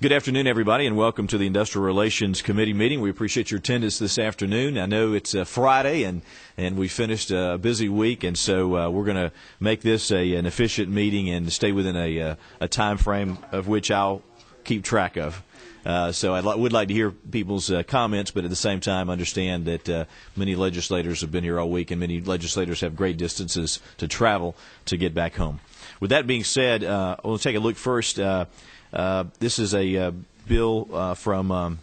Good afternoon, everybody, and welcome to the Industrial Relations Committee meeting. We appreciate your attendance this afternoon. I know it's Friday, and we finished a busy week, and so we're going to make this an efficient meeting and stay within a time frame of which I'll keep track of. So I would like to hear people's comments, but at the same time understand that many legislators have been here all week, and many legislators have great distances to travel to get back home. With that being said, we'll take a look first. This is a bill from,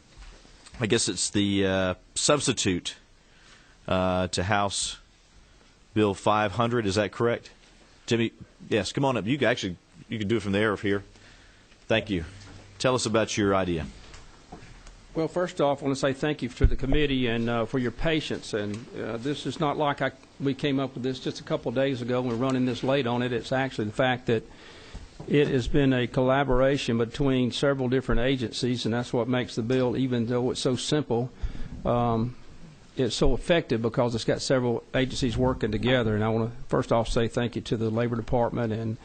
I guess it's the substitute to House Bill 500. Is that correct? Jimmy, yes, come on up. You can do it from there or here. Thank you. Tell us about your idea. Well, first off, I want to say thank you to the committee and for your patience. And this is not like we came up with this just a couple of days ago and we're running this late on it. It's actually the fact that it has been a collaboration between several different agencies, and that's what makes the bill, even though it's so simple, it's so effective because it's got several agencies working together. And I want to first off say thank you to the Labor Department and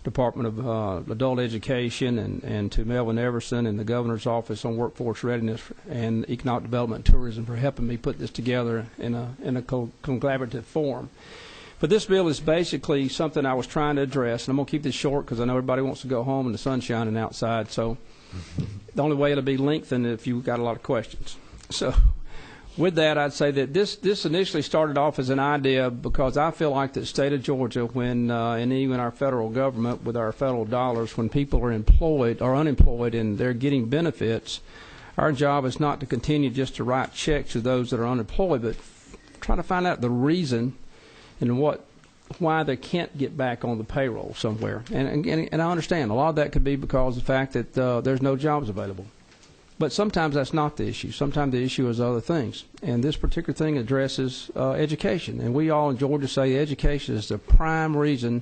Department of Adult Education and to Melvin Everson and the Governor's Office on Workforce Readiness and Economic Development and Tourism for helping me put this together in a collaborative form. But this bill is basically something I was trying to address, and I'm going to keep this short because I know everybody wants to go home and the sun's shining outside, so the only way it'll be lengthened if you've got a lot of questions. So with that, I'd say that this initially started off as an idea because I feel like the state of Georgia, when and even our federal government with our federal dollars, when people are employed or unemployed and they're getting benefits, our job is not to continue just to write checks to those that are unemployed, but try to find out the reason and why they can't get back on the payroll somewhere. And I understand a lot of that could be because of the fact that there's no jobs available. But sometimes that's not the issue. Sometimes the issue is other things. And this particular thing addresses education. And we all in Georgia say education is the prime reason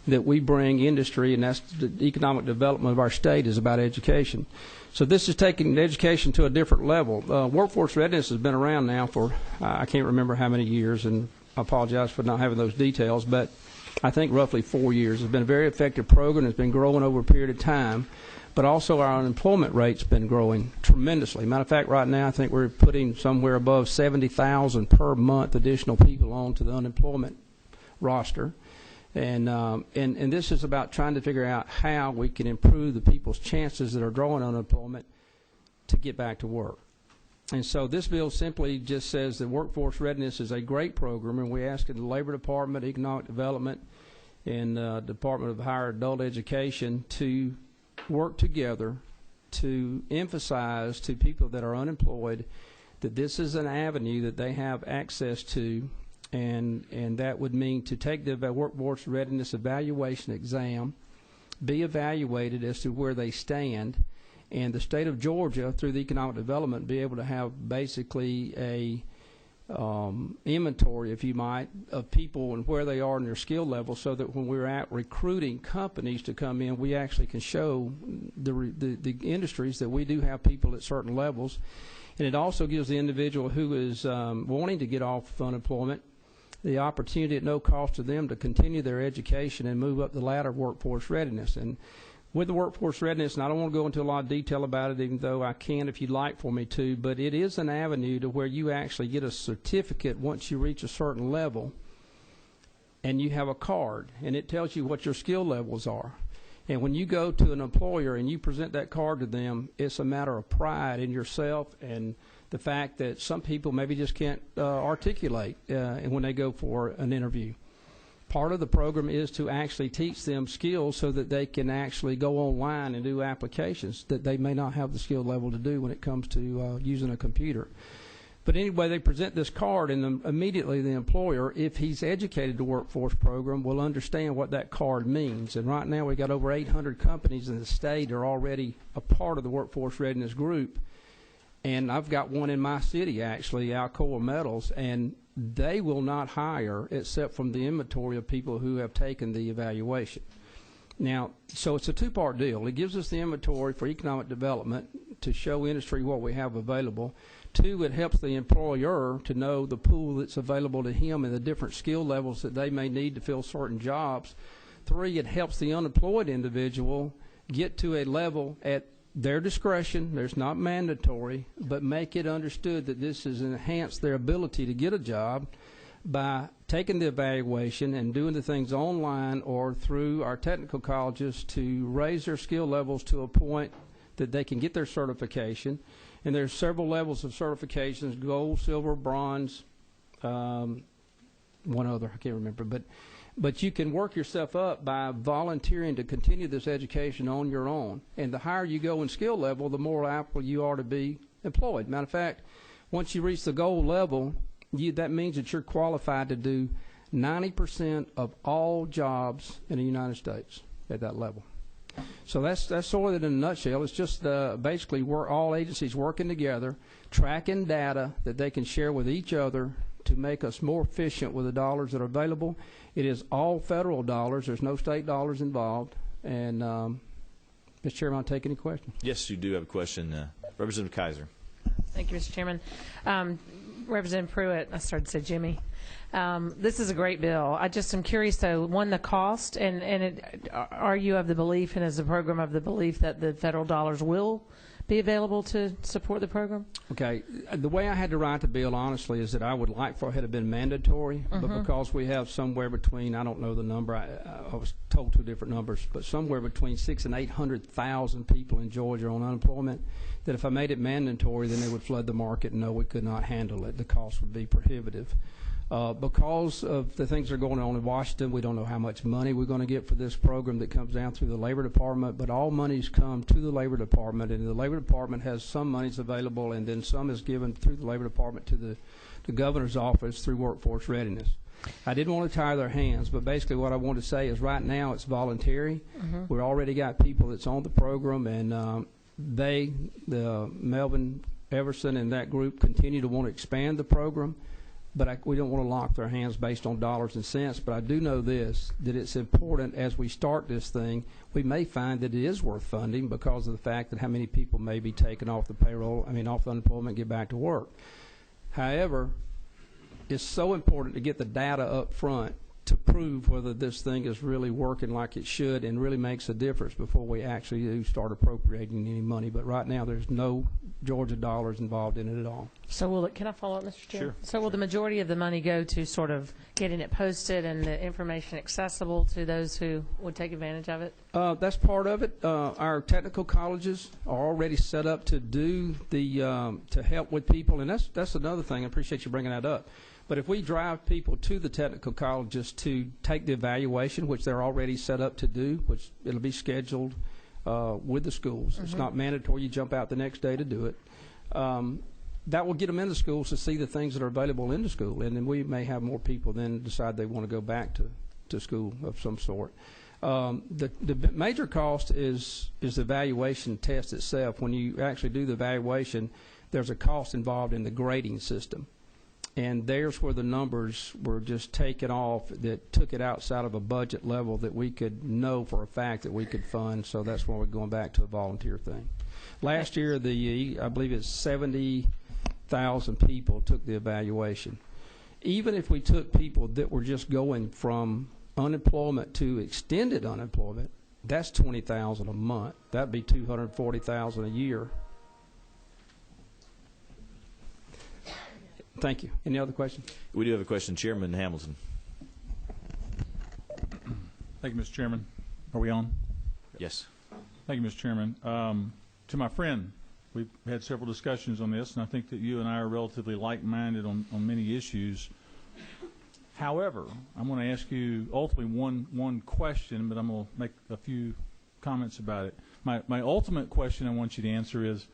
that we bring industry, and that's the economic development of our state is about education. So this is taking education to a different level. Workforce readiness has been around now for, I can't remember how many years, and I apologize for not having those details, but I think roughly 4 years. It's been a very effective program. It's been growing over a period of time. But also our unemployment rate's been growing tremendously. Matter of fact, right now I think we're putting somewhere above 70,000 per month additional people onto the unemployment roster. And this is about trying to figure out how we can improve the people's chances that are drawing unemployment to get back to work. And so this bill simply just says that workforce readiness is a great program, and we ask the Labor Department, Economic Development, and Department of Higher Adult Education to work together to emphasize to people that are unemployed that this is an avenue that they have access to, and that would mean to take the workforce readiness evaluation exam, be evaluated as to where they stand, and the state of Georgia, through the economic development, be able to have basically a inventory, if you might, of people and where they are in their skill level, so that when we're out recruiting companies to come in, we actually can show the industries that we do have people at certain levels. And it also gives the individual who is wanting to get off unemployment the opportunity at no cost to them to continue their education and move up the ladder of workforce readiness. And with the workforce readiness, and I don't want to go into a lot of detail about it, even though I can if you'd like for me to, but it is an avenue to where you actually get a certificate once you reach a certain level, and you have a card, and it tells you what your skill levels are. And when you go to an employer and you present that card to them, it's a matter of pride in yourself and the fact that some people maybe just can't articulate when they go for an interview. Part of the program is to actually teach them skills so that they can actually go online and do applications that they may not have the skill level to do when it comes to using a computer. But anyway, they present this card, and immediately the employer, if he's educated the workforce program, will understand what that card means. And right now we've got over 800 companies in the state that are already a part of the workforce readiness group. And I've got one in my city, actually, Alcoa Metals, and they will not hire except from the inventory of people who have taken the evaluation. Now, so it's a two-part deal. It gives us the inventory for economic development to show industry what we have available. Two, it helps the employer to know the pool that's available to him and the different skill levels that they may need to fill certain jobs. Three, it helps the unemployed individual get to a level at their discretion. There's not mandatory, but make it understood that this has enhanced their ability to get a job by taking the evaluation and doing the things online or through our technical colleges to raise their skill levels to a point that they can get their certification. And there's several levels of certifications: gold, silver, bronze, one other, I can't remember. But you can work yourself up by volunteering to continue this education on your own. And the higher you go in skill level, the more liable you are to be employed. Matter of fact, once you reach the gold level, that means that you're qualified to do 90% of all jobs in the United States at that level. So that's sort of it in a nutshell. It's just basically we're all agencies working together, tracking data that they can share with each other to make us more efficient with the dollars that are available. It is all federal dollars. There's no state dollars involved. And, Mr. Chairman, I'll take any questions. Yes, you do have a question. Representative Kaiser. Thank you, Mr. Chairman. Representative Pruitt, I started to say Jimmy. This is a great bill. I just am curious, though, one, the cost, and are you of the belief, and is the program of the belief that the federal dollars will be available to support the program? Okay. The way I had to write the bill, honestly, is that I would like for it to have been mandatory, but because we have somewhere between, I don't know the number, I was told two different numbers, but somewhere between 600,000 and 800,000 people in Georgia on unemployment, that if I made it mandatory, then they would flood the market, and no, we could not handle it. The cost would be prohibitive. Because of the things that are going on in Washington, we don't know how much money we're going to get for this program that comes down through the Labor Department, but all monies come to the Labor Department, and the Labor Department has some monies available, and then some is given through the Labor Department to the Governor's office through workforce readiness. I didn't want to tie their hands, but basically what I want to say is right now it's voluntary. We've already got people that's on the program, and Melvin Everson and that group continue to want to expand the program. But we don't want to lock their hands based on dollars and cents. But I do know this, that it's important as we start this thing, we may find that it is worth funding because of the fact that how many people may be taken off the payroll, off the unemployment and get back to work. However, it's so important to get the data up front to prove whether this thing is really working like it should and really makes a difference before we actually do start appropriating any money. But right now there's no Georgia dollars involved in it at all. So can I follow up, Mr. Chair? Sure. So will the majority of the money go to sort of getting it posted and the information accessible to those who would take advantage of it? That's part of it. Our technical colleges are already set up to do to help with people, and that's another thing. I appreciate you bringing that up. But if we drive people to the technical colleges to take the evaluation, which they're already set up to do, which it'll be scheduled with the schools. It's not mandatory. You jump out the next day to do it. That will get them in the schools to see the things that are available in the school, and then we may have more people then decide they want to go back to school of some sort. The major cost is the evaluation test itself. When you actually do the evaluation, there's a cost involved in the grading system. And there's where the numbers were just taken off that took it outside of a budget level that we could know for a fact that we could fund. So that's why we're going back to a volunteer thing. Last year, I believe it's 70,000 people took the evaluation. Even if we took people that were just going from unemployment to extended unemployment, that's 20,000 a month. That'd be 240,000 a year. Thank you. Any other questions? We do have a question. Chairman Hamilton. Thank you, Mr. Chairman. Are we on? Yes. Thank you, Mr. Chairman. To my friend, we've had several discussions on this, and I think that you and I are relatively like-minded on many issues. However, I'm going to ask you ultimately one question, but I'm going to make a few comments about it. My ultimate question I want you to answer is,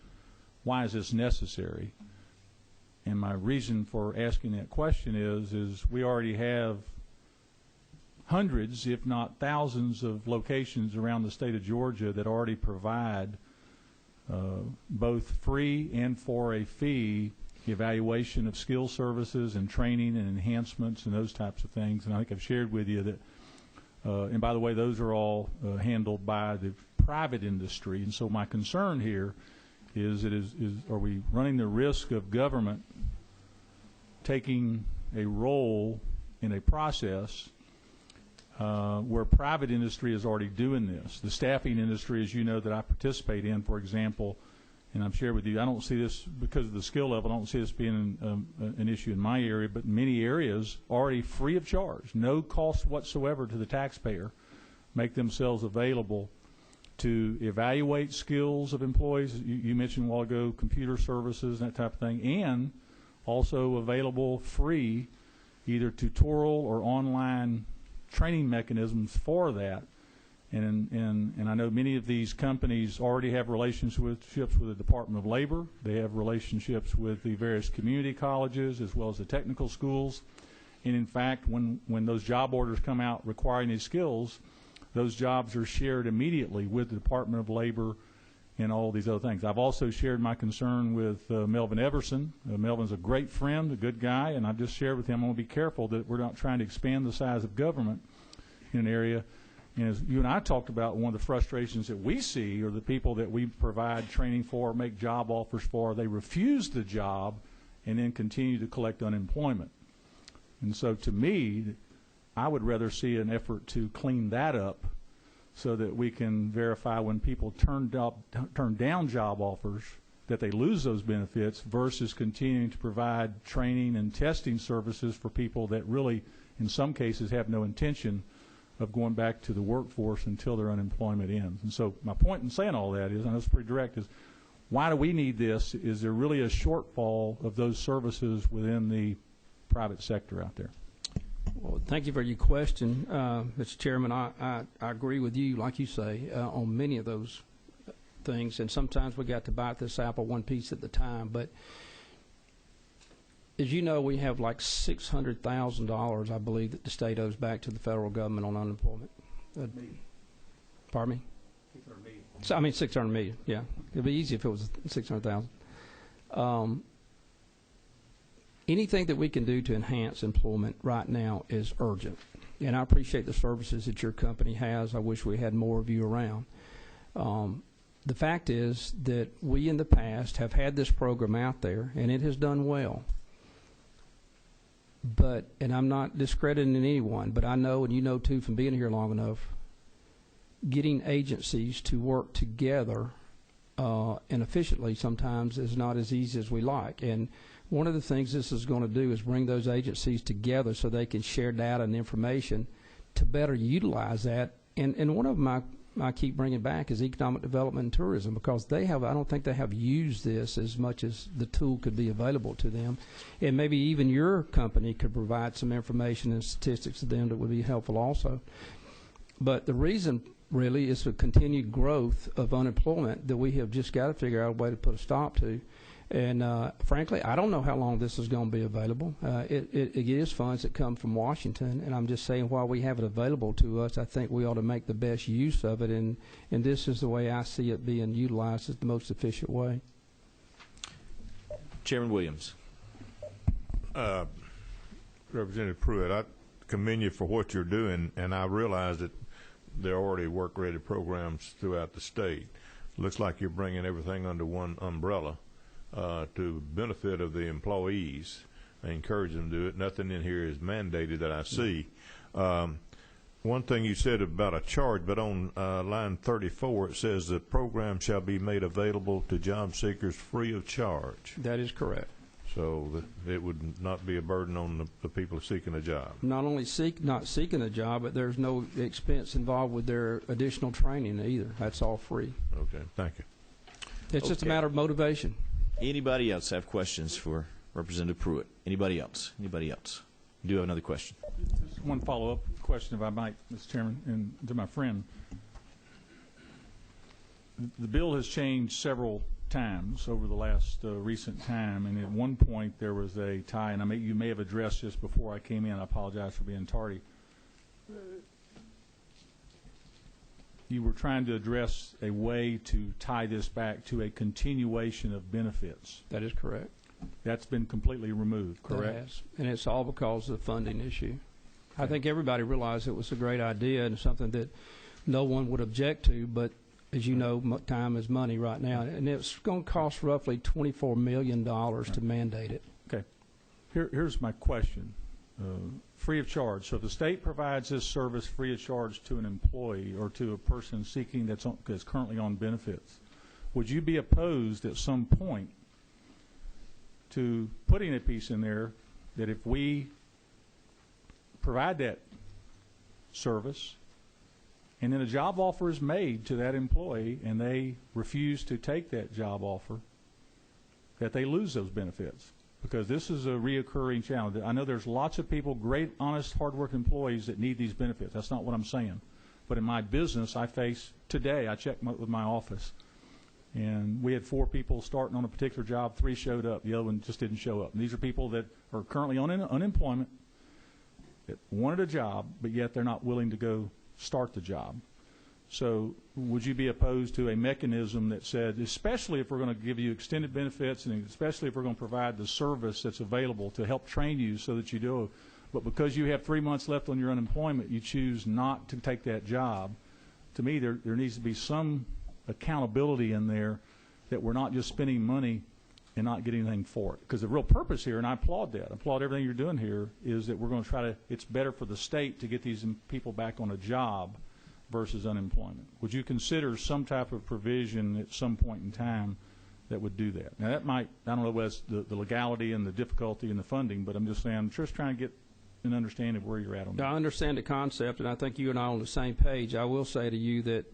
why is this necessary? And my reason for asking that question is we already have hundreds, if not thousands, of locations around the state of Georgia that already provide both free and for a fee evaluation of skill services and training and enhancements and those types of things. And I think I've shared with you that, and by the way, those are all handled by the private industry. And so my concern here is are we running the risk of government taking a role in a process where private industry is already doing this. The staffing industry, as you know, that I participate in, for example, and I've shared with you, I don't see this, because of the skill level, I don't see this being an issue in my area, but many areas already free of charge, no cost whatsoever to the taxpayer, make themselves available to evaluate skills of employees. You mentioned a while ago computer services and that type of thing, and also available free either tutorial or online training mechanisms for that. And I know many of these companies already have relationships with the Department of Labor. They have relationships with the various community colleges as well as the technical schools. And in fact, when those job orders come out requiring these skills, those jobs are shared immediately with the Department of Labor and all these other things. I've also shared my concern with Melvin Everson. Melvin's a great friend, a good guy, and I've just shared with him, I want to be careful that we're not trying to expand the size of government in an area. And as you and I talked about, one of the frustrations that we see are the people that we provide training for, make job offers for, they refuse the job and then continue to collect unemployment. And so to me, I would rather see an effort to clean that up so that we can verify when people turn down job offers that they lose those benefits versus continuing to provide training and testing services for people that really, in some cases, have no intention of going back to the workforce until their unemployment ends. And so my point in saying all that is, I know it's pretty direct, is why do we need this? Is there really a shortfall of those services within the private sector out there? Well, thank you for your question, Mr. Chairman. I agree with you, like you say, on many of those things, and sometimes we got to bite this apple one piece at a time. But as you know, we have like $600,000, I believe, that the state owes back to the federal government on unemployment. Pardon me? 600 million. So, I mean, 600 million. Yeah, it'd be easy if it was 600,000. Anything that we can do to enhance employment right now is urgent. And I appreciate the services that your company has. I wish we had more of you around. The fact is that we in the past have had this program out there, and it has done well. But, and I'm not discrediting anyone, but I know, and you know too from being here long enough, getting agencies to work together and efficiently sometimes is not as easy as we like. And one of the things this is going to do is bring those agencies together so they can share data and information to better utilize that. And one of them I keep bringing back is economic development and tourism, because they have, I don't think they have used this as much as the tool could be available to them. And maybe even your company could provide some information and statistics to them that would be helpful also. But the reason really is the continued growth of unemployment that we have just got to figure out a way to put a stop to. And frankly, I don't know how long this is going to be available. It is funds that come from Washington, and I'm just saying while we have it available to us, I think we ought to make the best use of it, and this is the way I see it being utilized as the most efficient way. Chairman Williams. Representative Pruitt, I commend you for what you're doing, and I realize that there are already work-ready programs throughout the state. Looks like you're bringing everything under one umbrella. To benefit of the employees. I encourage them to do it. Nothing in here is mandated that I see. One thing you said about a charge, but on line 34 it says the program shall be made available to job seekers free of charge. That is correct. So it would not be a burden on the people seeking a job. Not only not seeking a job, but there's no expense involved with their additional training either. That's all free. Okay, thank you. It's just a matter of motivation. Anybody else have questions for Representative Pruitt? Anybody else? Anybody else? You do have another question. Just one follow-up question, if I might, Mr. Chairman, and to my friend. The bill has changed several times over the last recent time, and at one point there was a tie, and you may have addressed this before I came in. I apologize for being tardy. You were trying to address a way to tie this back to a continuation of benefits. That is correct. That's been completely removed, correct? It has. And it's all because of the funding issue. Okay. I think everybody realized it was a great idea and something that no one would object to, but as you know, time is money right now, and it's going to cost roughly $24 million to mandate it. Okay. Here's my question. free of charge. So if the state provides this service free of charge to an employee or to a person seeking that's currently on benefits, would you be opposed at some point to putting a piece in there that if we provide that service and then a job offer is made to that employee and they refuse to take that job offer, that they lose those benefits? Because this is a reoccurring challenge. I know there's lots of people, great, honest, hard-working employees that need these benefits. That's not what I'm saying. But in my business, I checked with my office, and we had 4 people starting on a particular job. 3 showed up. The other one just didn't show up. And these are people that are currently on unemployment, that wanted a job, but yet they're not willing to go start the job. So would you be opposed to a mechanism that said, especially if we're going to give you extended benefits and especially if we're going to provide the service that's available to help train you so that you do, but because you have 3 months left on your unemployment, you choose not to take that job? To me, there needs to be some accountability in there that we're not just spending money and not getting anything for it. Because the real purpose here, and I applaud that, I applaud everything you're doing here, is that we're going to try to, it's better for the state to get these people back on a job versus unemployment. Would you consider some type of provision at some point in time that would do that? Now that might, I don't know whether it's the legality and the difficulty and the funding, but I'm just saying, I'm just trying to get an understanding of where you're at on that. I understand the concept, and I think you and I are on the same page. I will say to you that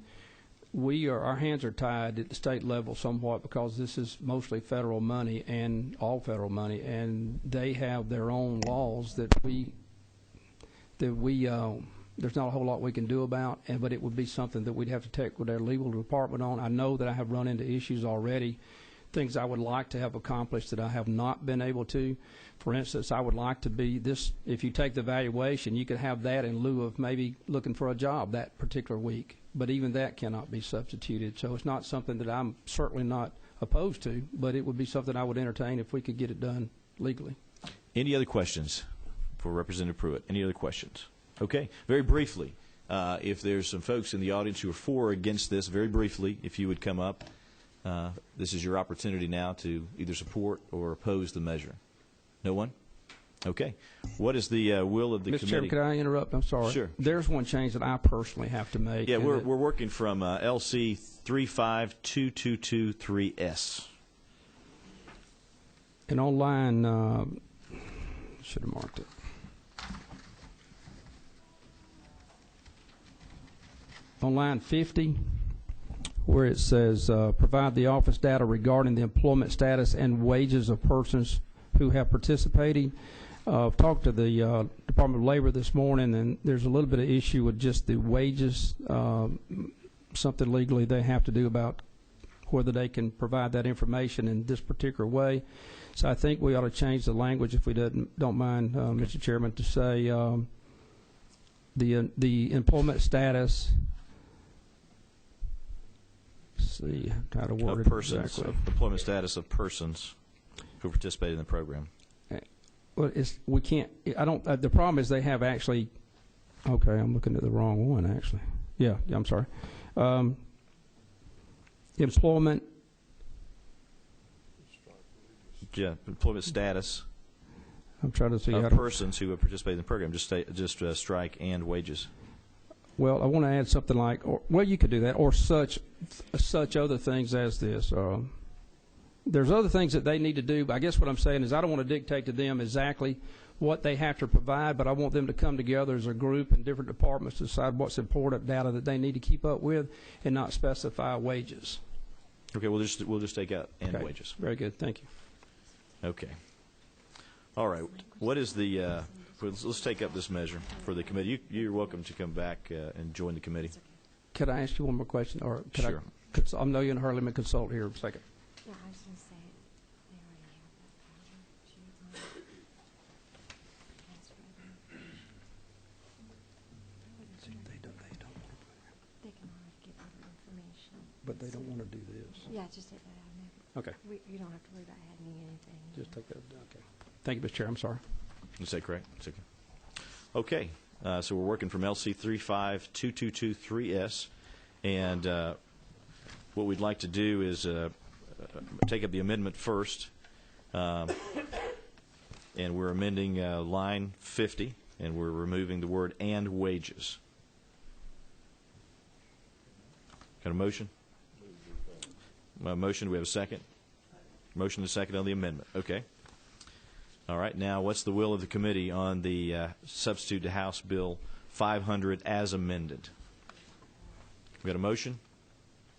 our hands are tied at the state level somewhat because this is mostly federal money and all federal money, and they have their own laws that there's not a whole lot we can do about, but it would be something that we'd have to take with their legal department on. I know that I have run into issues already, things I would like to have accomplished that I have not been able to. For instance, I would like to be this, if you take the valuation, you could have that in lieu of maybe looking for a job that particular week. But even that cannot be substituted. So it's not something that I'm certainly not opposed to, but it would be something I would entertain if we could get it done legally. Any other questions for Representative Pruitt? Any other questions? Okay. Very briefly, if there's some folks in the audience who are for or against this, very briefly, if you would come up, this is your opportunity now to either support or oppose the measure. No one? Okay. What is the will of the committee? Mr. Chairman, could I interrupt? I'm sorry. Sure. There's one change that I personally have to make. Yeah, we're working from LC 352223S. And on line, should have marked it. On line 50, where it says, provide the office data regarding the employment status and wages of persons who have participated. I've talked to the Department of Labor this morning, and there's a little bit of issue with just the wages, something legally they have to do about whether they can provide that information in this particular way. So I think we ought to change the language, if we don't mind, Mr. Chairman, to say the employment status. Let's see how to word it exactly. Employment status of persons who participate in the program. Well, we can't. I don't. The problem is they have actually. Okay, I'm looking at the wrong one. Actually, yeah. I'm sorry. Employment. Yeah, employment status. I'm trying to see of how persons who have participated in the program. Just strike and wages. Well, I want to add something like, well, you could do that, or such other things as this. There's other things that they need to do, but I guess what I'm saying is I don't want to dictate to them exactly what they have to provide, but I want them to come together as a group in different departments to decide what's important data that they need to keep up with and not specify wages. Okay, we'll just take out and Okay. wages. Very good. Thank you. Okay. All right. What is the let's take up this measure for the committee. You're welcome to come back and join the committee. Could I ask you one more question? Or could Sure. I know you're in a hurry. Let me consult here for a second. Yeah, I was going to say, they already have that power to transfer them. They can already give other information. But they don't want to do this. Yeah, just take that out of there. Okay. You don't have to worry about adding anything. Just take that. Okay. Thank you, Mr. Chair. I'm sorry. Is that correct? Okay. So we're working from LC 352223S, and what we'd like to do is take up the amendment first, and and we're amending line 50, and we're removing the word "and wages." Got a motion? Motion. Do we have a second? Motion to second on the amendment. Okay. All right. Now, what's the will of the committee on the substitute to House Bill 500 as amended? We got a motion?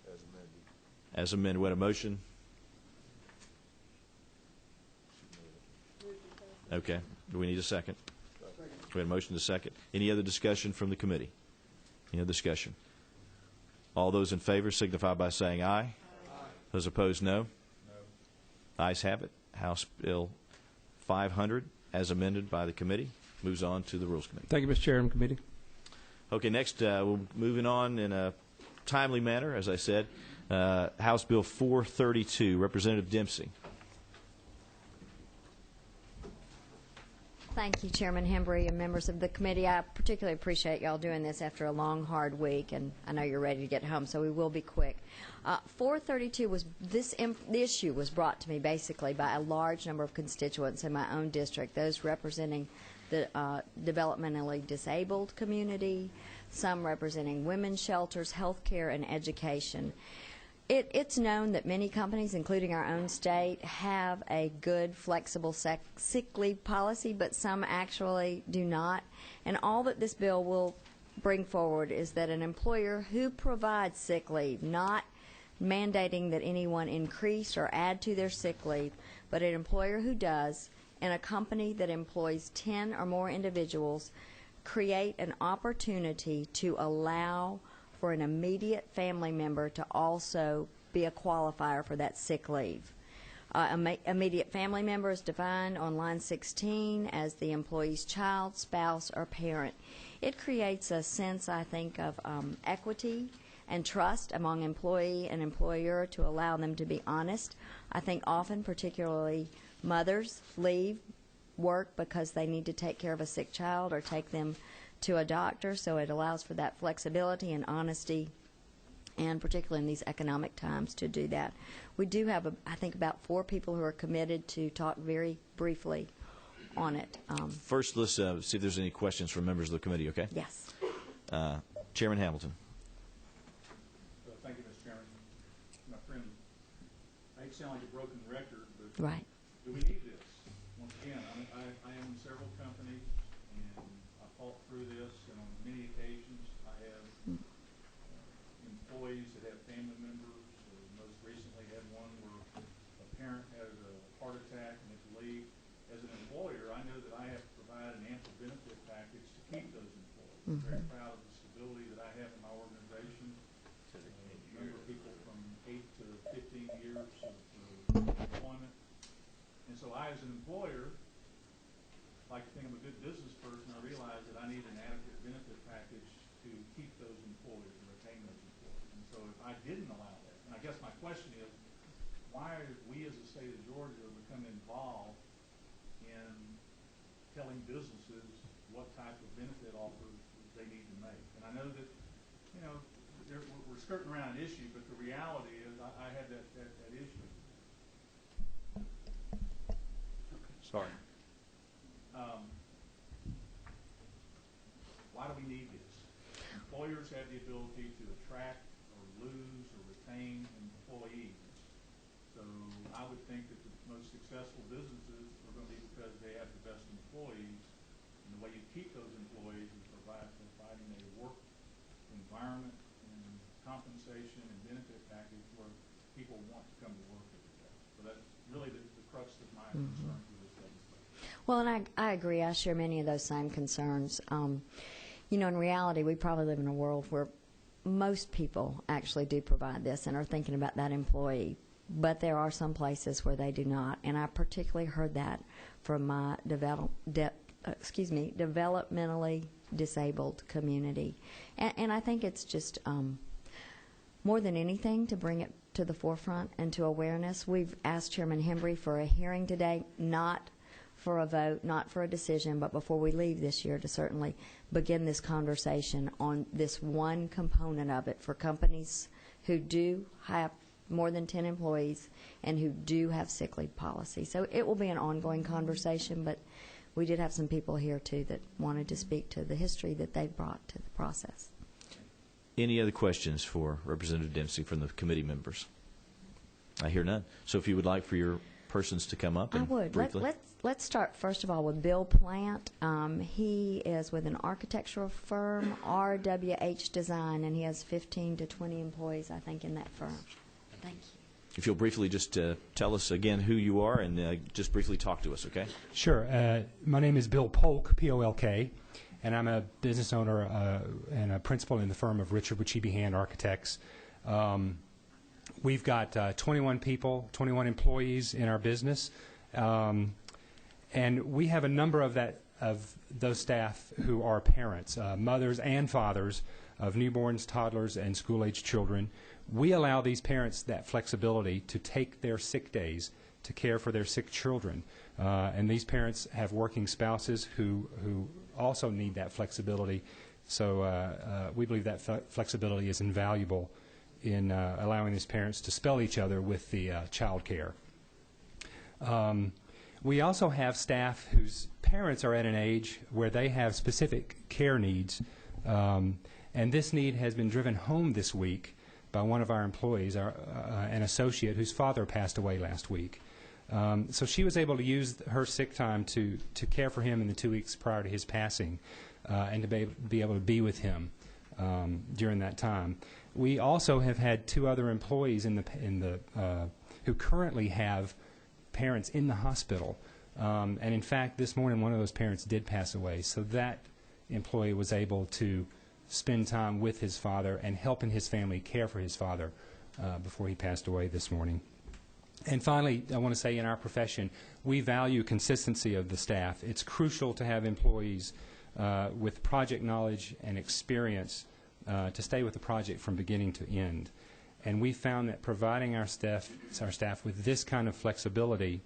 As amended. As amended. We got a motion? Okay. Do we need a second? We had a motion to second. Any other discussion from the committee? Any other discussion? All those in favor signify by saying aye. Aye. Those opposed, no. No. Ayes have it. House Bill 500, as amended by the committee, moves on to the Rules Committee. Thank you, Mr. Chairman, Committee. Okay, next, we're moving on in a timely manner, as I said. House Bill 432, Representative Dempsey. Thank you, Chairman Hembry and members of the committee. I particularly appreciate y'all doing this after a long, hard week, and I know you're ready to get home, so we will be quick. 432 was this issue was brought to me basically by a large number of constituents in my own district, those representing the developmentally disabled community, some representing women's shelters, health care, and education. It's known that many companies, including our own state, have a good, flexible sick leave policy, but some actually do not. And all that this bill will bring forward is that an employer who provides sick leave, not mandating that anyone increase or add to their sick leave, but an employer who does, and a company that employs 10 or more individuals, create an opportunity to allow for an immediate family member to also be a qualifier for that sick leave. Immediate family member is defined on line 16 as the employee's child, spouse, or parent. It creates a sense, I think, of equity and trust among employee and employer to allow them to be honest. I think often, particularly mothers, leave work because they need to take care of a sick child or take them to a doctor, so it allows for that flexibility and honesty, and particularly in these economic times, to do that. We do have, I think, about 4 people who are committed to talk very briefly on it. First, let's see if there's any questions from members of the committee, okay? Yes. Chairman Hamilton. Thank you, Mr. Chairman. My friend, I hate to sound like a broken record, but Right. do we need this? Once again, I own several companies, and I fought through this, and on many occasions I have employees that have family members. Most recently had one where a parent had a heart attack and had to leave. As an employer, I know that I have to provide an ample benefit package to keep those employees. I'm very proud of the stability that I have in my organization. A number of people from 8 to 15 years of employment. And so I, as an employer, like to think I'm a good business person. I realize that I need an adequate benefit package to keep those employees and retain those employees. And so if I didn't allow that, and I guess my question is, why are we as a state of Georgia become involved in telling businesses what type of benefit offers they need to make? And I know that, you know, we're skirting around an issue, but the reality is I had that issue. Sorry. Why do we need this? Employers have the ability to attract or lose or retain employees. So I would think that the most successful businesses are going to be because they have the best employees. And the way you keep those employees is providing a work environment and compensation and benefit package where people want to come to work every day. So that's really the crux of my concern for this legislation. Well, and I agree. I share many of those same concerns. You know, in reality, we probably live in a world where most people actually do provide this and are thinking about that employee. But there are some places where they do not, and I particularly heard that from my developmentally disabled community. And I think it's just more than anything to bring it to the forefront and to awareness. We've asked Chairman Hembry for a hearing today, not for a vote, not for a decision, but before we leave this year to certainly begin this conversation on this one component of it for companies who do have more than 10 employees and who do have sick leave policy. So it will be an ongoing conversation, but we did have some people here, too, that wanted to speak to the history that they brought to the process. Any other questions for Representative Dempsey from the committee members? I hear none. So if you would like for your persons to come up and I would. briefly. Let's start, first of all, with Bill Plant. He is with an architectural firm, RWH Design, and he has 15 to 20 employees, I think, in that firm. Thank you. If you'll briefly just tell us again who you are and just briefly talk to us, okay? Sure. My name is Bill Polk, P-O-L-K, and I'm a business owner and a principal in the firm of Richard Wichibi Hand Architects. We've got 21 people, 21 employees in our business, and we have a number of those staff who are parents, mothers and fathers of newborns, toddlers, and school-age children. We allow these parents that flexibility to take their sick days to care for their sick children. And these parents have working spouses who also need that flexibility. So we believe that flexibility is invaluable in allowing these parents to spell each other with the child care. We also have staff whose parents are at an age where they have specific care needs, and this need has been driven home this week by one of our employees, an associate whose father passed away last week. So she was able to use her sick time to care for him in the 2 weeks prior to his passing, and to be able to be with him during that time. We also have had 2 other employees who currently have parents in the hospital, and in fact, this morning one of those parents did pass away. So that employee was able to spend time with his father and helping his family care for his father before he passed away this morning. And finally, I want to say in our profession, we value consistency of the staff. It's crucial to have employees with project knowledge and experience to stay with the project from beginning to end. And we found that providing our staff with this kind of flexibility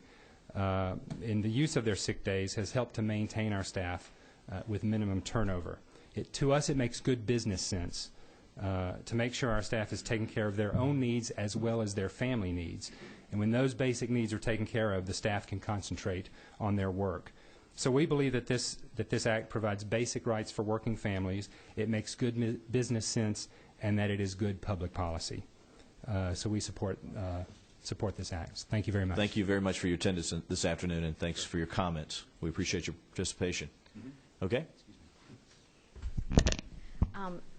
in the use of their sick days has helped to maintain our staff with minimum turnover. To us, it makes good business sense to make sure our staff is taking care of their own needs as well as their family needs. And when those basic needs are taken care of, the staff can concentrate on their work. So we believe that this Act provides basic rights for working families, it makes good business sense, and that it is good public policy. So we support this Act. Thank you very much. Thank you very much for your attendance this afternoon, and thanks for your comments. We appreciate your participation. Okay?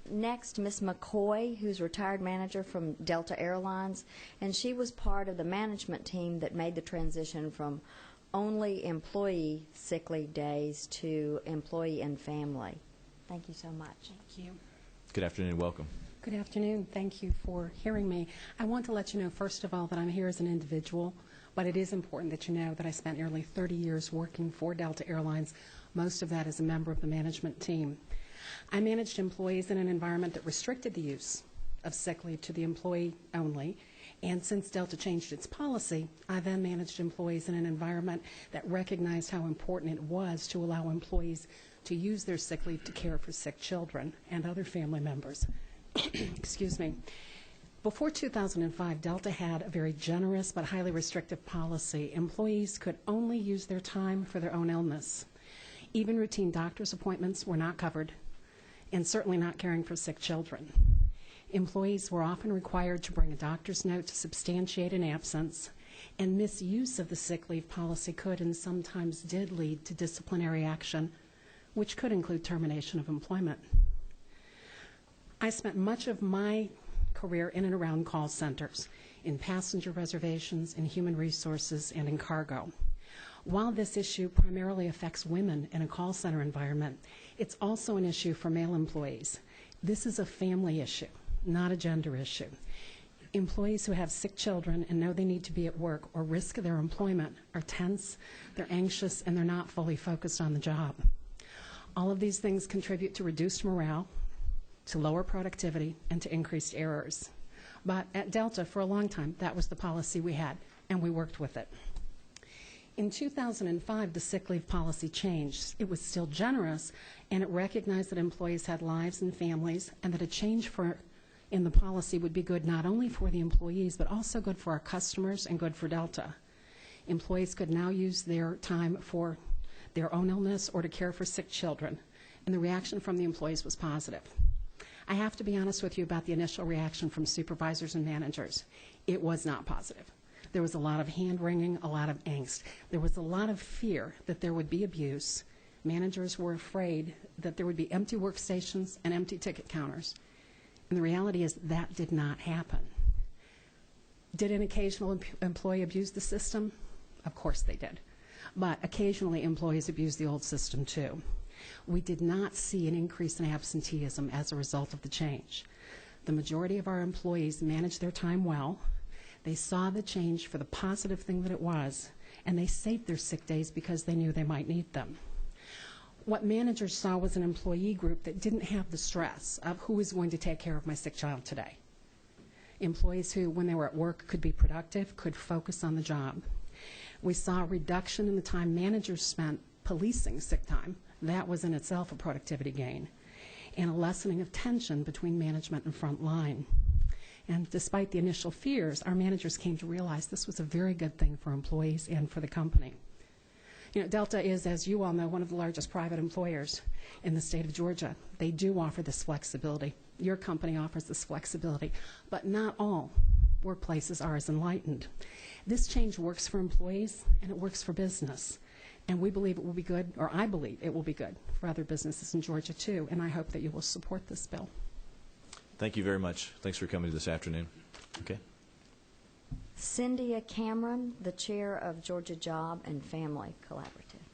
Next, Ms. McCoy, who's retired manager from Delta Airlines, and she was part of the management team that made the transition from only employee sick leave days to employee and family. Thank you so much. Thank you. Good afternoon and welcome. Good afternoon. Thank you for hearing me. I want to let you know, first of all, that I'm here as an individual, but it is important that you know that I spent nearly 30 years working for Delta Airlines, most of that as a member of the management team. I managed employees in an environment that restricted the use of sick leave to the employee only, and since Delta changed its policy, I then managed employees in an environment that recognized how important it was to allow employees to use their sick leave to care for sick children and other family members. Excuse me. Before 2005, Delta had a very generous but highly restrictive policy. Employees could only use their time for their own illness. Even routine doctor's appointments were not covered, and certainly not caring for sick children. Employees were often required to bring a doctor's note to substantiate an absence, and misuse of the sick leave policy could and sometimes did lead to disciplinary action, which could include termination of employment. I spent much of my career in and around call centers, in passenger reservations, in human resources, and in cargo. While this issue primarily affects women in a call center environment, it's also an issue for male employees. This is a family issue, not a gender issue. Employees who have sick children and know they need to be at work or risk their employment are tense, they're anxious, and they're not fully focused on the job. All of these things contribute to reduced morale, to lower productivity, and to increased errors. But at Delta, for a long time, that was the policy we had, and we worked with it. In 2005, the sick leave policy changed. It was still generous, and it recognized that employees had lives and families, and that a change for in the policy would be good not only for the employees, but also good for our customers and good for Delta. Employees could now use their time for their own illness or to care for sick children, and the reaction from the employees was positive. I have to be honest with you about the initial reaction from supervisors and managers. It was not positive. There was a lot of hand-wringing, a lot of angst. There was a lot of fear that there would be abuse. Managers were afraid that there would be empty workstations and empty ticket counters. And the reality is that did not happen. Did an occasional employee abuse the system? Of course they did. But occasionally employees abuse the old system too. We did not see an increase in absenteeism as a result of the change. The majority of our employees managed their time well. They saw the change for the positive thing that it was, and they saved their sick days because they knew they might need them. What managers saw was an employee group that didn't have the stress of who is going to take care of my sick child today. Employees who, when they were at work, could be productive, could focus on the job. We saw a reduction in the time managers spent policing sick time. That was in itself a productivity gain, and a lessening of tension between management and front line. And despite the initial fears, our managers came to realize this was a very good thing for employees and for the company. You know, Delta is, as you all know, one of the largest private employers in the state of Georgia. They do offer this flexibility. Your company offers this flexibility, but not all workplaces are as enlightened. This change works for employees and it works for business. And we believe it will be good, or I believe it will be good for other businesses in Georgia too, and I hope that you will support this bill. Thank you very much. Thanks for coming this afternoon. Okay. Cyndia Cameron, the chair of Georgia Job and Family Collaborative.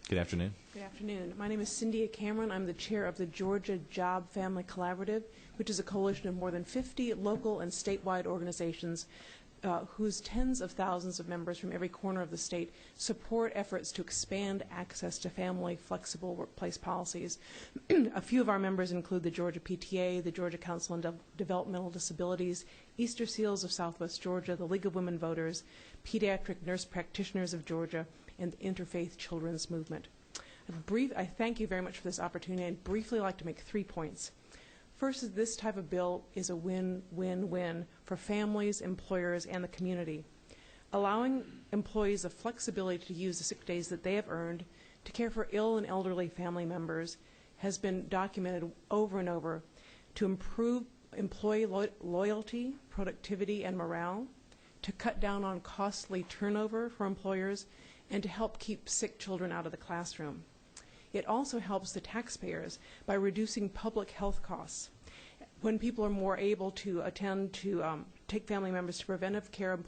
Good afternoon. Good afternoon. My name is Cyndia Cameron. I'm the chair of the Georgia Job Family Collaborative, which is a coalition of more than 50 local and statewide organizations whose tens of thousands of members from every corner of the state support efforts to expand access to family flexible workplace policies. A few of our members include the Georgia PTA, the Georgia Council on Developmental Disabilities, Easter Seals of Southwest Georgia, the League of Women Voters, Pediatric Nurse Practitioners of Georgia, and the Interfaith Children's Movement. I thank you very much for this opportunity. I'd briefly like to make 3 points. First is this type of bill is a win-win-win for families, employers, and the community. Allowing employees the flexibility to use the sick days that they have earned to care for ill and elderly family members has been documented over and over to improve employee loyalty, productivity, and morale, to cut down on costly turnover for employers, and to help keep sick children out of the classroom. It also helps the taxpayers by reducing public health costs. When people are more able to attend to take family members to preventive care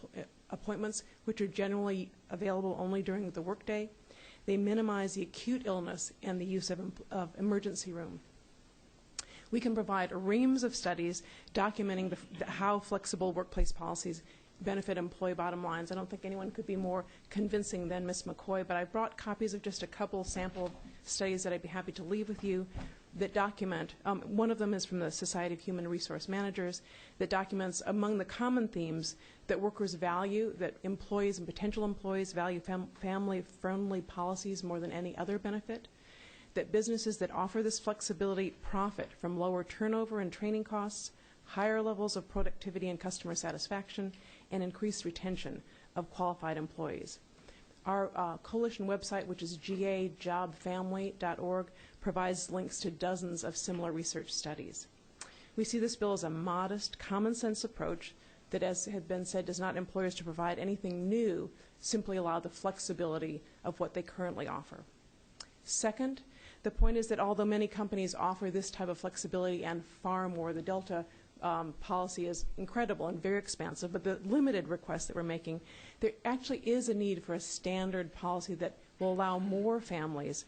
appointments, which are generally available only during the workday, they minimize the acute illness and the use of emergency room. We can provide reams of studies documenting how flexible workplace policies benefit employee bottom lines. I don't think anyone could be more convincing than Ms. McCoy, but I brought copies of just a couple sample studies that I'd be happy to leave with you that document. One of them is from the Society of Human Resource Managers that documents among the common themes that workers value, that employees and potential employees value family-friendly policies more than any other benefit, that businesses that offer this flexibility profit from lower turnover and training costs, higher levels of productivity and customer satisfaction, and increased retention of qualified employees. Our coalition website, which is gajobfamily.org, provides links to dozens of similar research studies. We see this bill as a modest, common-sense approach that, as had been said, does not employers to provide anything new, simply allow the flexibility of what they currently offer. Second, the point is that although many companies offer this type of flexibility and far more, the Delta policy is incredible and very expansive, but the limited requests that we're making, there actually is a need for a standard policy that will allow more families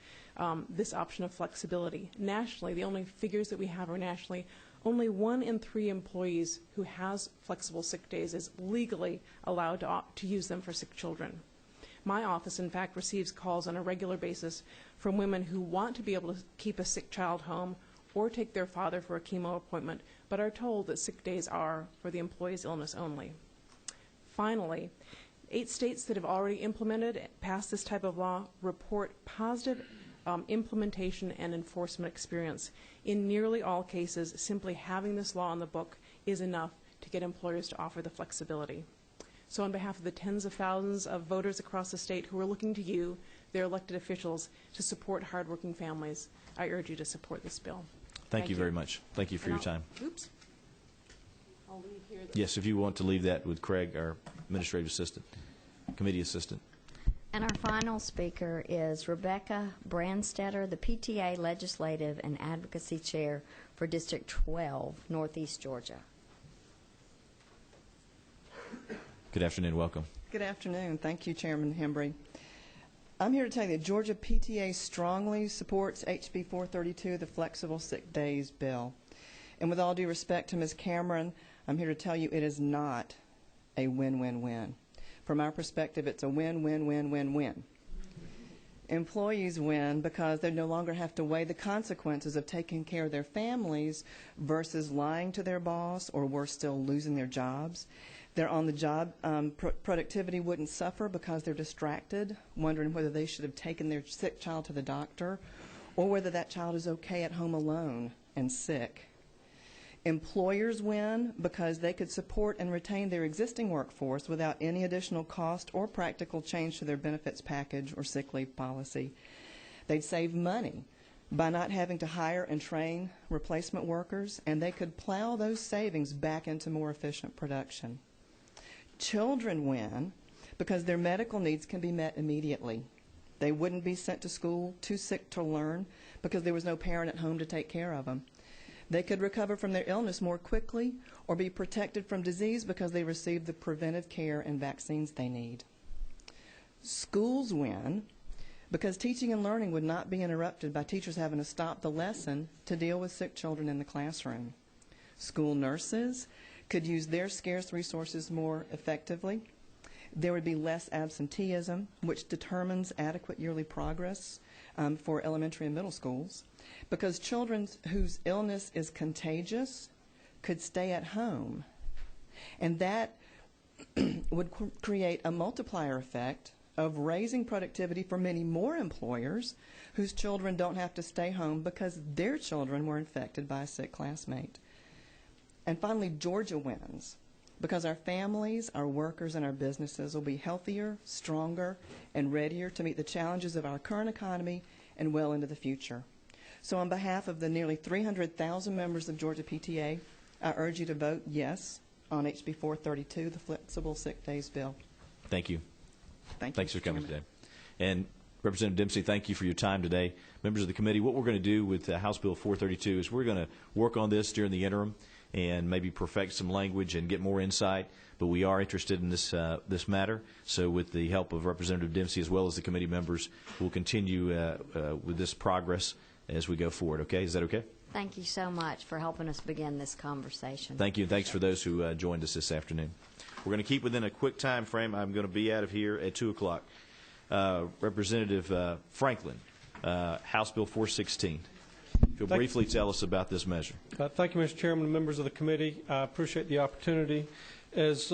this option of flexibility. Nationally, the only figures that we have are nationally, only 1 in 3 employees who has flexible sick days is legally allowed to use them for sick children. My office, in fact, receives calls on a regular basis from women who want to be able to keep a sick child home or take their father for a chemo appointment, but are told that sick days are for the employee's illness only. Finally, 8 states that have already passed this type of law report positive implementation and enforcement experience. In nearly all cases, simply having this law on the book is enough to get employers to offer the flexibility. So on behalf of the tens of thousands of voters across the state who are looking to you, their elected officials, to support hardworking families, I urge you to support this bill. Thank you very much. Thank you for your time. Oops. I'll leave here. Yes, if you want to leave that with Craig, our administrative assistant, committee assistant. And our final speaker is Rebecca Brandstetter, the PTA Legislative and Advocacy Chair for District 12, Northeast Georgia. Good afternoon. Welcome. Good afternoon. Thank you, Chairman Hembry. I'm here to tell you that Georgia PTA strongly supports HB 432, the Flexible Sick Days Bill. And with all due respect to Ms. Cameron, I'm here to tell you it is not a win-win-win. From our perspective, it's a win-win-win-win-win. Employees win because they no longer have to weigh the consequences of taking care of their families versus lying to their boss or, worse still, losing their jobs. Their on-the-job productivity wouldn't suffer because they're distracted, wondering whether they should have taken their sick child to the doctor or whether that child is okay at home alone and sick. Employers win because they could support and retain their existing workforce without any additional cost or practical change to their benefits package or sick leave policy. They'd save money by not having to hire and train replacement workers, and they could plow those savings back into more efficient production. Children win because their medical needs can be met immediately. They wouldn't be sent to school too sick to learn because there was no parent at home to take care of them. They could recover from their illness more quickly or be protected from disease because they received the preventive care and vaccines they need. Schools win because teaching and learning would not be interrupted by teachers having to stop the lesson to deal with sick children in the classroom. School nurses could use their scarce resources more effectively. There would be less absenteeism, which determines adequate yearly progress for elementary and middle schools, because children whose illness is contagious could stay at home. And that would create a multiplier effect of raising productivity for many more employers whose children don't have to stay home because their children were infected by a sick classmate. And finally, Georgia wins because our families, our workers, and our businesses will be healthier, stronger, and readier to meet the challenges of our current economy and well into the future. So on behalf of the nearly 300,000 members of Georgia PTA, I urge you to vote yes on HB 432, the Flexible Sick Days Bill. Thank you. Thanks for coming today. And Representative Dempsey, thank you for your time today. Members of the committee, what we're going to do with House Bill 432 is we're going to work on this during the interim and maybe perfect some language and get more insight. But we are interested in this matter. So with the help of Representative Dempsey as well as the committee members, we'll continue with this progress as we go forward. Okay? Is that okay? Thank you so much for helping us begin this conversation. Thank you, and thanks for those who joined us this afternoon. We're going to keep within a quick time frame. I'm going to be out of here at 2 o'clock. Representative Franklin, House Bill 416. If you'll briefly tell us about this measure. Thank you, Mr. Chairman and members of the committee. I appreciate the opportunity. As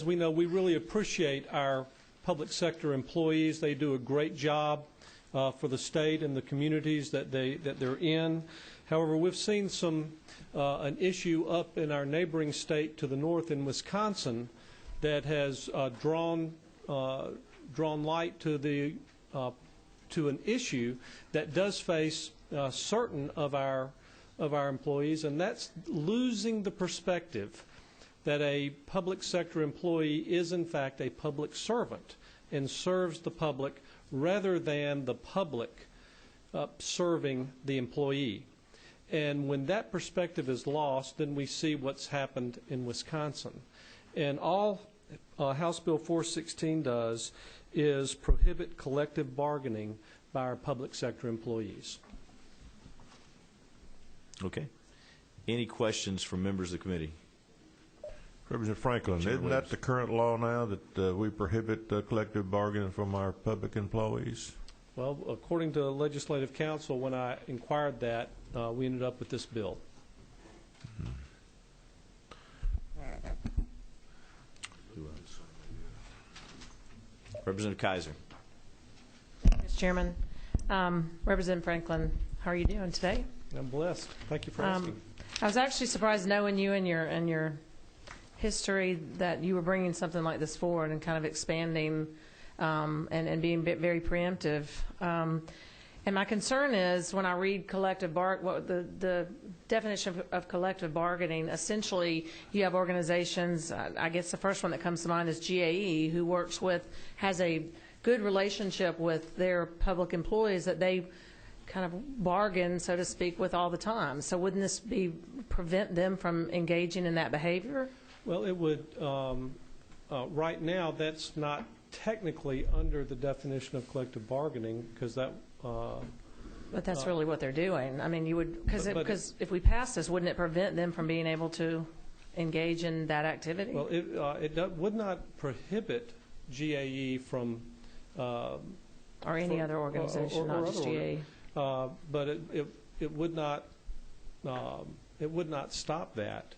we know, we really appreciate our public sector employees. They do a great job for the state and the communities that they're in. However, we've seen an issue up in our neighboring state to the north in Wisconsin that has drawn light to an issue that does face certain of our employees, and that's losing the perspective that a public sector employee is in fact a public servant and serves the public rather than the public serving the employee. And when that perspective is lost, then we see what's happened in Wisconsin. And all House Bill 416 does is prohibit collective bargaining by our public sector employees. Okay. Any questions from members of the committee? Representative Franklin, isn't that the current law now that we prohibit collective bargaining from our public employees? Well, according to Legislative Council, when I inquired that, we ended up with this bill. Representative Kaiser. Mr. Chairman, Representative Franklin, how are you doing today? I'm blessed. Thank you for asking. I was actually surprised knowing you and your history that you were bringing something like this forward and kind of expanding and being very preemptive. And my concern is when I read the definition of collective bargaining, essentially you have organizations, I guess the first one that comes to mind is GAE, who has a good relationship with their public employees that they kind of bargain, so to speak, with all the time. So wouldn't this prevent them from engaging in that behavior? Well, it would. Right now, that's not technically under the definition of collective bargaining because that. But that's really what they're doing. I mean, you would because if we pass this, wouldn't it prevent them from being able to engage in that activity? Well, it would not prohibit GAE from. Or any other organization, not just GAE. But it would not stop that.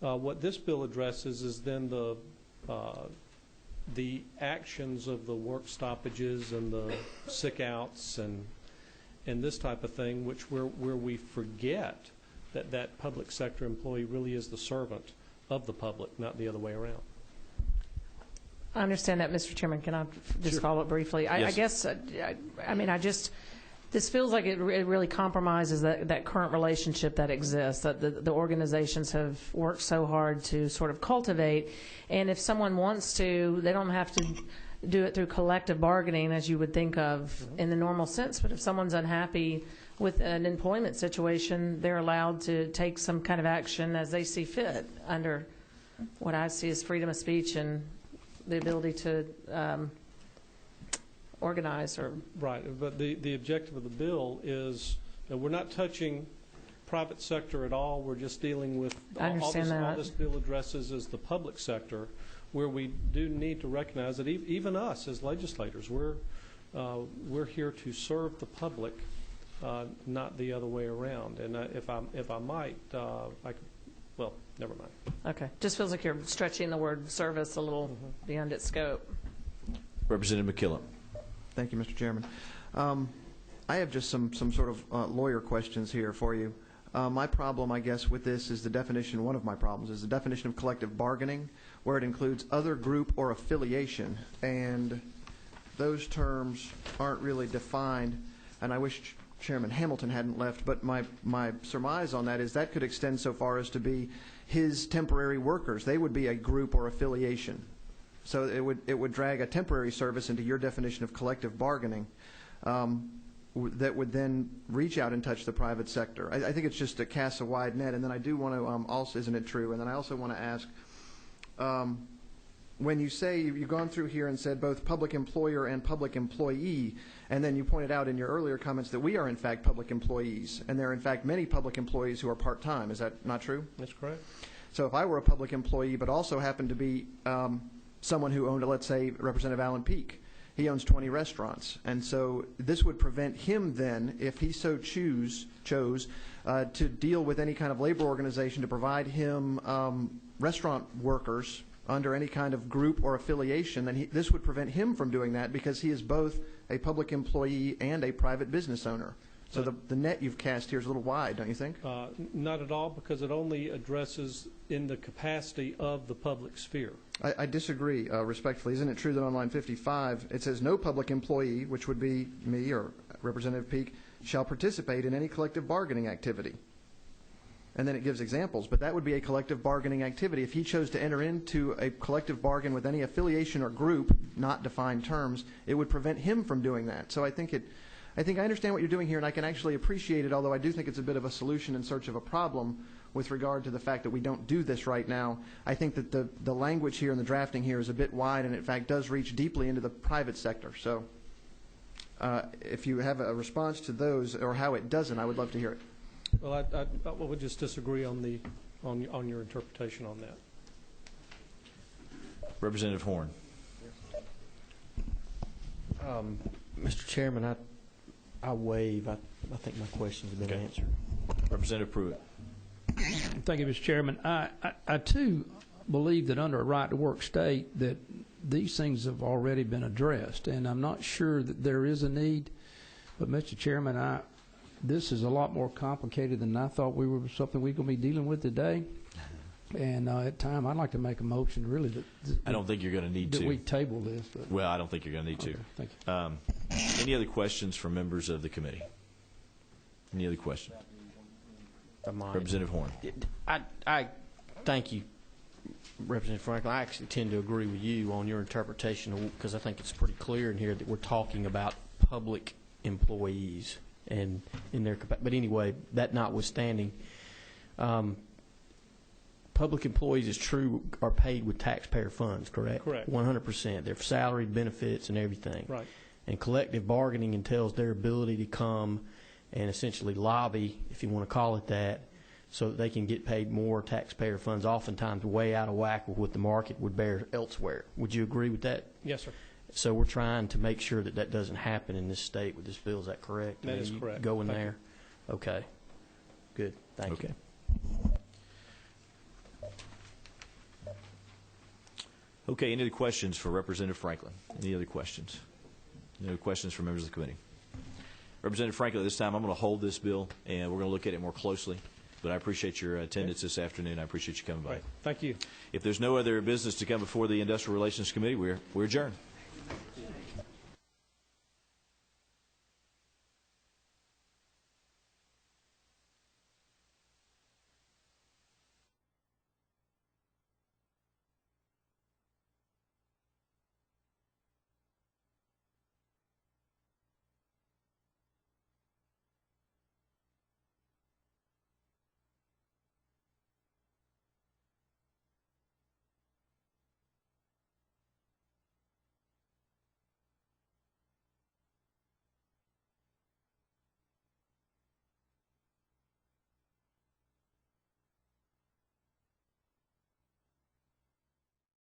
What this bill addresses is then the actions of the work stoppages and the sick outs and this type of thing, where we forget that public sector employee really is the servant of the public, not the other way around. I understand that, Mr. Chairman. Can I just follow up briefly? Yes. I guess, this feels like it really compromises that current relationship that exists, that the organizations have worked so hard to sort of cultivate. And if someone wants to, they don't have to do it through collective bargaining, as you would think of in the normal sense. But if someone's unhappy with an employment situation, they're allowed to take some kind of action as they see fit under what I see as freedom of speech and the ability to organize. Right, but the objective of the bill is that we're not touching private sector at all. We're just dealing with all this bill addresses is the public sector, where we do need to recognize that even us as legislators, we're here to serve the public, not the other way around. And if I might, well, never mind. Okay. Just feels like you're stretching the word service a little beyond its scope. Representative McKillop. Thank you, Mr. Chairman. I have just some sort of lawyer questions here for you. My problem, I guess, with this is the definition, one of my problems, is the definition of collective bargaining, where it includes other group or affiliation. And those terms aren't really defined. And I wish Chairman Hamilton hadn't left, but my surmise on that is that could extend so far as to be his temporary workers. They would be a group or affiliation. So it would drag a temporary service into your definition of collective bargaining that would then reach out and touch the private sector. I think it's just to cast a wide net. And then I do want to also, isn't it true? And then I also want to ask, when you say you've gone through here and said both public employer and public employee, and then you pointed out in your earlier comments that we are in fact public employees, and there are in fact many public employees who are part-time. Is that not true? That's correct. So if I were a public employee but also happened to be someone who owned, let's say, Representative Alan Peake, he owns 20 restaurants, and so this would prevent him then, if he so chose to deal with any kind of labor organization to provide him restaurant workers under any kind of group or affiliation, then this would prevent him from doing that because he is both a public employee and a private business owner. So the net you've cast here is a little wide, don't you think? Not at all, because it only addresses in the capacity of the public sphere. I disagree respectfully. Isn't it true that on line 55 it says no public employee, which would be me or Representative Peake, shall participate in any collective bargaining activity? And then it gives examples, but that would be a collective bargaining activity. If he chose to enter into a collective bargain with any affiliation or group, not defined terms, it would prevent him from doing that. So I think I understand what you're doing here, and I can actually appreciate it, although I do think it's a bit of a solution in search of a problem with regard to the fact that we don't do this right now. I think that the language here and the drafting here is a bit wide and, in fact, does reach deeply into the private sector. So if you have a response to those or how it doesn't, I would love to hear it. Well, I would just disagree on your interpretation on that. Representative Horn. Mr. Chairman, I waive. I think my questions have been answered. Representative Pruitt. Thank you, Mr. Chairman. I too believe that under a right-to-work state that these things have already been addressed, and I'm not sure that there is a need But, Mr. Chairman, this is a lot more complicated than I thought something we're going to be dealing with today. And at time, I'd like to make a motion, really, I don't think you're going to need that to. we table this. But. Well, I don't think you're going to need to. Thank you. Any other questions from members of the committee? Any other questions? Representative Horn. I thank you, Representative Franklin. I actually tend to agree with you on your interpretation because I think it's pretty clear in here that we're talking about public employees and in their capacity. But anyway, that notwithstanding, public employees is true are paid with taxpayer funds, correct? Correct. 100%. Their salary, benefits, and everything. Right. And collective bargaining entails their ability to come and essentially lobby, if you want to call it that, so that they can get paid more taxpayer funds, oftentimes way out of whack with what the market would bear elsewhere. Would you agree with that? Yes, sir. So we're trying to make sure that that doesn't happen in this state with this bill. Is that correct? That is correct. Go in Thank there? you. Okay. Good. Thank you. Okay, any other questions for Representative Franklin? Any other questions? Any other questions from members of the committee? Representative Franklin, this time I'm going to hold this bill, and we're going to look at it more closely. But I appreciate your attendance this afternoon. I appreciate you coming by. Right. Thank you. If there's no other business to come before the Industrial Relations Committee, we're adjourned.